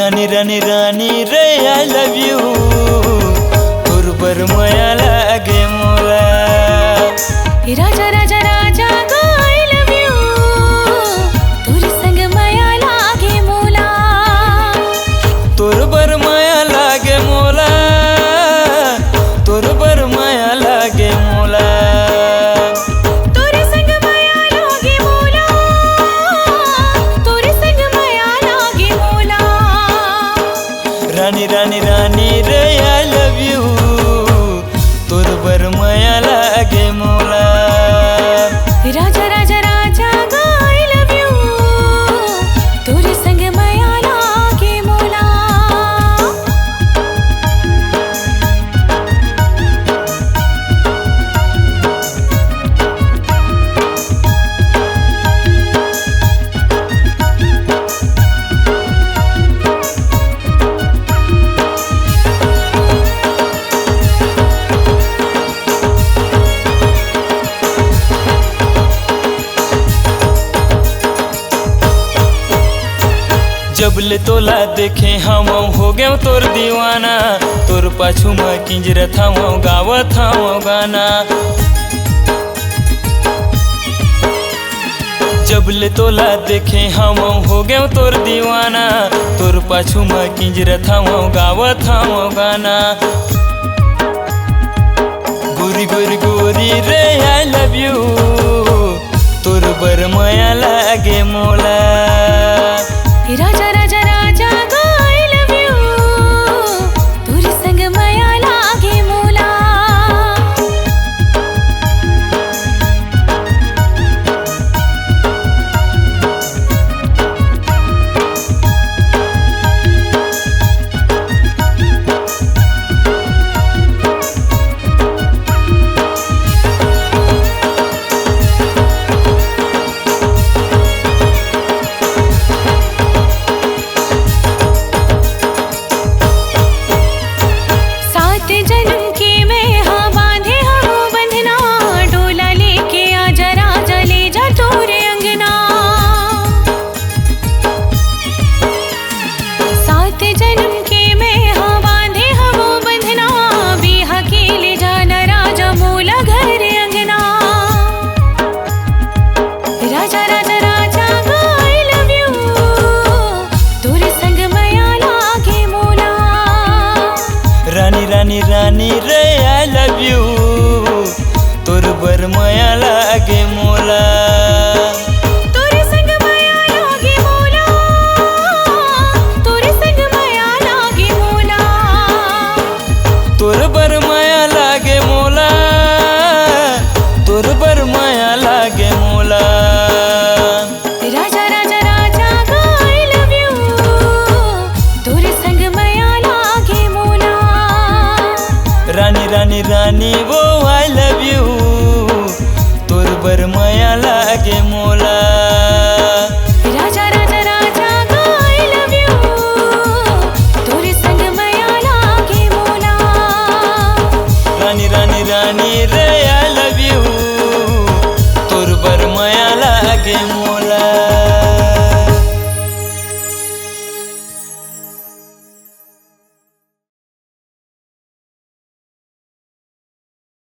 रानी रानी रानी रे I love you तोर बर माया लागे मोला। राजा राजा राजा गो आई लव यू तोर संग माया लागे मोला। तोर बर माया लागे मोला, तोर बर माया लागे मोला। तोर संग माया लागे मोला, तोर संग माया लागे मोला। रानी रानी रानी रे आई लव यू तोर बर माया लागे मोला। राजा राजा राजा गो आई लव यू तोर संग माया लागे मोला। जबले तोला देखे हम हो गए तोर दीवाना, तोर पाछू में किंजरत हम गावत हम गाना। जबले तोला देखे हम हो गए तोर दीवाना, तोर पाछू में किंजरत हम गावत हम गाना। गोरी गोरी गोरी रे आई लव यू तोर बर माया लागे मोला। राजा राजा राजा गो आई लव यू तोर संग माया लागे मोला। जन्म के में हाँ बांधे हम बंधना, डोला लेके आजा राजा ले जा तोरे अंगना। सात जन्म के में हाँ बांधे हम बंधना, बिहा के ले जाना राजा मोला घर अंगना। राजा राजा राजा गो आई लव यू तोरे संग माया लागे मोला। रानी रानी रानी रे आई लव यू तोर बर माया लागे मोला। तोर संग माया लागे मोला, तोर संग माया लागे मोला। तोर बर माया लागे मोला, तोर बर माया लागे मोला। राजा राजा राजा गो आई लव यू तोर संग माया लागे मोला। रानी रानी रानी वो आई लव यू तोर बर